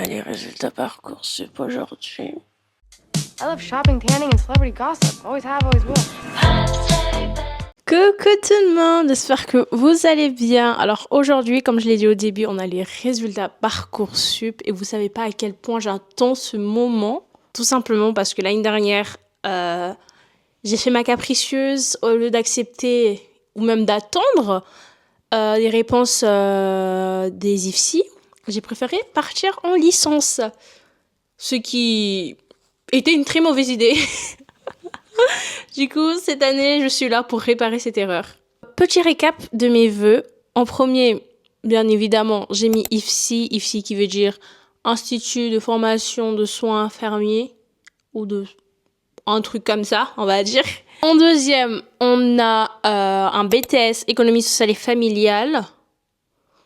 fait les résultats Parcoursup aujourd'hui. I love shopping, tanning, and celebrity gossip. Always have, always will. Coucou tout le monde, j'espère que vous allez bien. Alors aujourd'hui, comme je l'ai dit au début, on a les résultats Parcoursup et vous savez pas à quel point j'attends ce moment. Tout simplement parce que l'année dernière, j'ai fait ma capricieuse au lieu d'accepter ou même d'attendre les réponses des IFSI. J'ai préféré partir en licence, ce qui était une très mauvaise idée. Du coup, cette année, je suis là pour réparer cette erreur. Petit récap de mes vœux. En premier, bien évidemment, j'ai mis IFSI. IFSI qui veut dire Institut de formation de soins infirmiers. Ou de un truc comme ça, on va dire. En deuxième, on a un BTS, économie sociale et familiale.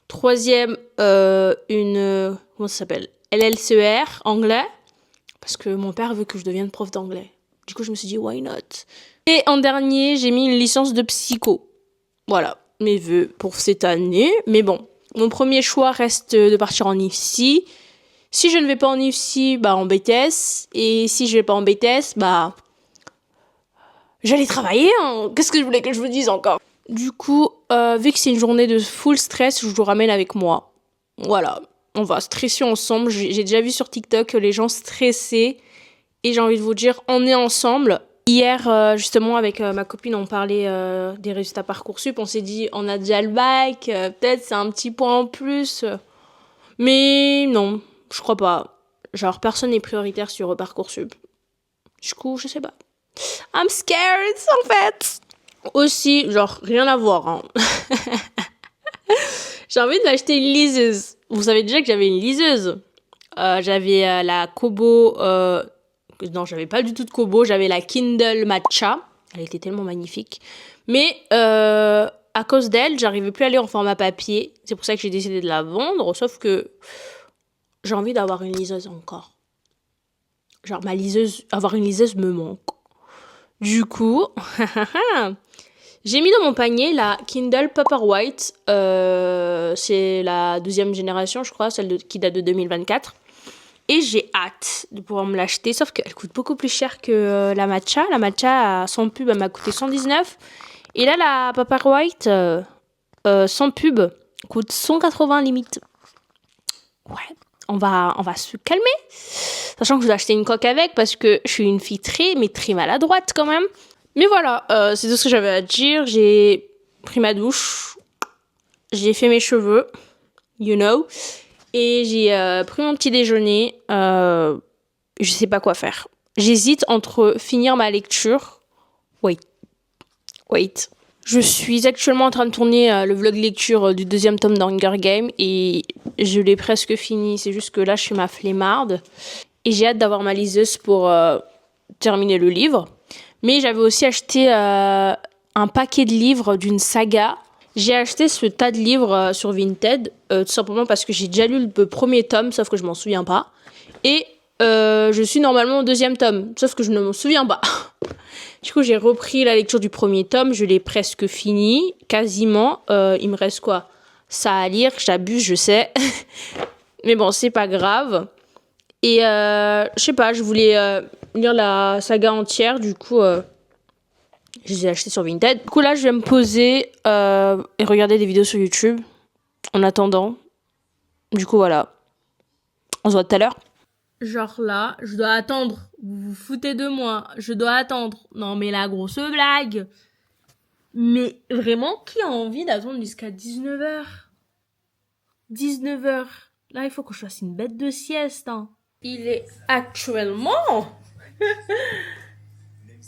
Troisième, comment ça s'appelle? LLCER, anglais. Parce que mon père veut que je devienne prof d'anglais. Du coup, je me suis dit, why not? Et en dernier, j'ai mis une licence de psycho. Voilà, mes vœux pour cette année. Mais bon, mon premier choix reste de partir en IFSI. Si je ne vais pas en IFSI, bah en BTS. Et si je vais pas en BTS, bah j'allais travailler. Hein. Qu'est-ce que je voulais que je vous dise encore? Du coup, vu que c'est une journée de full stress, je vous ramène avec moi. Voilà, on va stresser ensemble. J'ai déjà vu sur TikTok les gens stressés. Et j'ai envie de vous dire, on est ensemble. Hier, justement, avec ma copine, on parlait des résultats Parcoursup. On s'est dit, on a déjà le bac, peut-être c'est un petit point en plus. Mais non, je crois pas. Genre, personne n'est prioritaire sur Parcoursup. Du coup, je sais pas. I'm scared, en fait. Aussi, genre, rien à voir. Hein. J'ai envie de m'acheter une liseuse. Vous savez déjà que j'avais une liseuse. J'avais la Kobo... Non, j'avais pas du tout de Kobo, j'avais la Kindle Matcha. Elle était tellement magnifique. Mais à cause d'elle, j'arrivais plus à lire en format papier. C'est pour ça que j'ai décidé de la vendre. Sauf que j'ai envie d'avoir une liseuse encore. Genre, avoir une liseuse me manque. Du coup, j'ai mis dans mon panier la Kindle Paperwhite. C'est la 2e génération, je crois, qui date de 2024. Et j'ai hâte de pouvoir me l'acheter, sauf qu'elle coûte beaucoup plus cher que la matcha. La matcha, sans pub, elle m'a coûté 119. Et là, la Paperwhite, sans pub, coûte 180 limite. Ouais, on va se calmer. Sachant que je dois acheter une coque avec, parce que je suis une fille très maladroite quand même. Mais voilà, c'est tout ce que j'avais à dire. J'ai pris ma douche, j'ai fait mes cheveux, you know. Et j'ai pris mon petit déjeuner. Je sais pas quoi faire. J'hésite entre finir ma lecture. Wait. Je suis actuellement en train de tourner le vlog lecture du 2e tome d'Hunger Games. Et je l'ai presque fini. C'est juste que là, je suis ma flemmarde. Et j'ai hâte d'avoir ma liseuse pour terminer le livre. Mais j'avais aussi acheté un paquet de livres d'une saga. J'ai acheté ce tas de livres sur Vinted, tout simplement parce que j'ai déjà lu le premier tome, sauf que je m'en souviens pas. Et je suis normalement au 2e tome, sauf que je ne m'en souviens pas. Du coup, j'ai repris la lecture du premier tome, je l'ai presque fini, quasiment. Il me reste quoi? Ça à lire, j'abuse, je sais. Mais bon, c'est pas grave. Et je sais pas, je voulais lire la saga entière, du coup... Je les ai achetés sur Vinted. Du coup, là, je vais me poser et regarder des vidéos sur YouTube en attendant. Du coup, voilà. On se voit tout à l'heure. Genre là, je dois attendre. Vous vous foutez de moi. Je dois attendre. Non, mais la grosse blague. Mais vraiment, qui a envie d'attendre jusqu'à 19h? 19h. Là, il faut que je fasse une bête de sieste. Hein. Il est actuellement...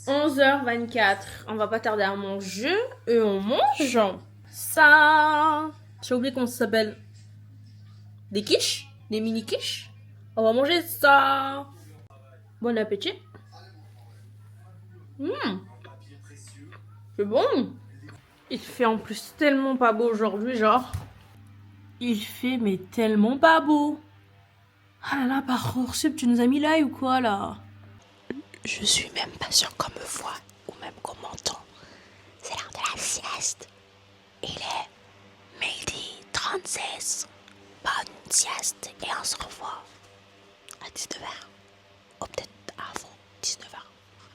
11h24, on va pas tarder à manger et on mange ça. J'ai oublié comment ça s'appelle. Des quiches, des mini quiches. On va manger ça. Bon appétit. C'est bon. Il fait en plus tellement pas beau aujourd'hui, genre. Il fait mais tellement pas beau. Ah là là, Parcoursup, tu nous as mis là ou quoi là? Je suis même pas sûre qu'on me voit ou même qu'on m'entend. C'est l'heure de la sieste. Il est midi 36. Bonne sieste et on se revoit à 19h. Ou peut-être avant 19h.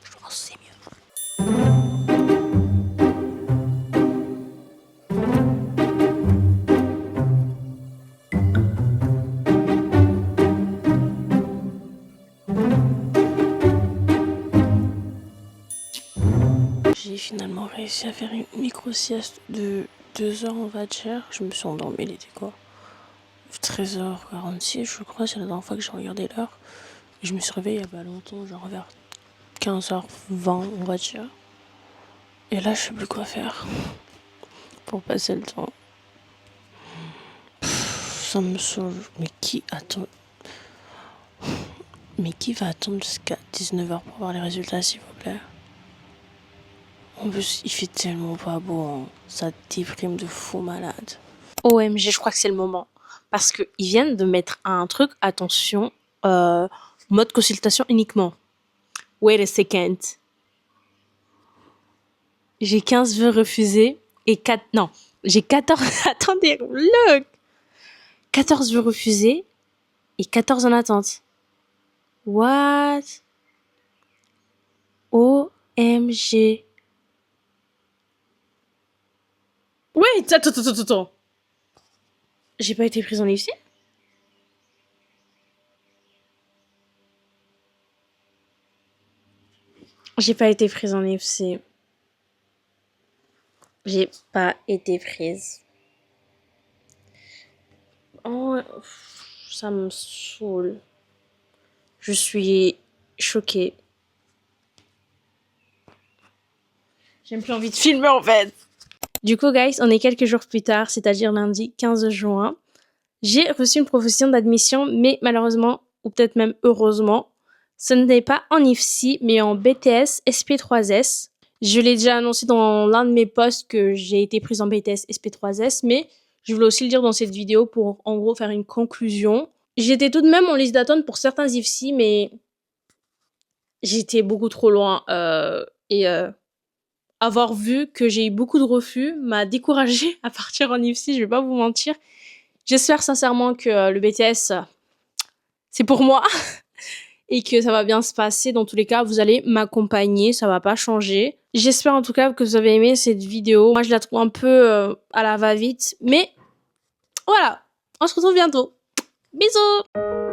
Je pense que c'est mieux. J'ai finalement réussi à faire une micro-sieste de 2 heures, on va dire. Je me suis endormie, il était quoi 13h46, je crois, c'est la dernière fois que j'ai regardé l'heure. Je me suis réveillée il y a pas longtemps, genre vers 15h20, on va dire. Et là, je sais plus quoi faire pour passer le temps. Ça me saoule. Mais qui attend... Mais qui va attendre jusqu'à 19h pour voir les résultats, s'il vous plaît? En plus, il fait tellement pas beau, hein. Ça déprime de fou malade. OMG, je crois que c'est le moment. Parce qu'ils viennent de mettre un truc, attention, mode consultation uniquement. Wait a second. J'ai 15 vœux refusés et 4... Non, j'ai 14... Attendez, look 14 vœux refusés et 14 en attente. What? OMG. Wait, attends. J'ai pas été prise en IFC? J'ai pas été prise en IFC. J'ai pas été prise. Oh, ça me saoule. Je suis choquée. J'ai même plus envie de filmer en fait. Du coup, guys, on est quelques jours plus tard, c'est-à-dire lundi 15 juin. J'ai reçu une proposition d'admission, mais malheureusement, ou peut-être même heureusement, ce n'est pas en IFSI, mais en BTS SP3S. Je l'ai déjà annoncé dans l'un de mes posts que j'ai été prise en BTS SP3S, mais je voulais aussi le dire dans cette vidéo pour, en gros, faire une conclusion. J'étais tout de même en liste d'attente pour certains IFSI, mais j'étais beaucoup trop loin. Avoir vu que j'ai eu beaucoup de refus m'a découragée à partir en IFSI, je vais pas vous mentir. J'espère sincèrement que le BTS, c'est pour moi et que ça va bien se passer. Dans tous les cas, vous allez m'accompagner, ça va pas changer. J'espère en tout cas que vous avez aimé cette vidéo. Moi, je la trouve un peu à la va-vite, mais voilà, on se retrouve bientôt. Bisous!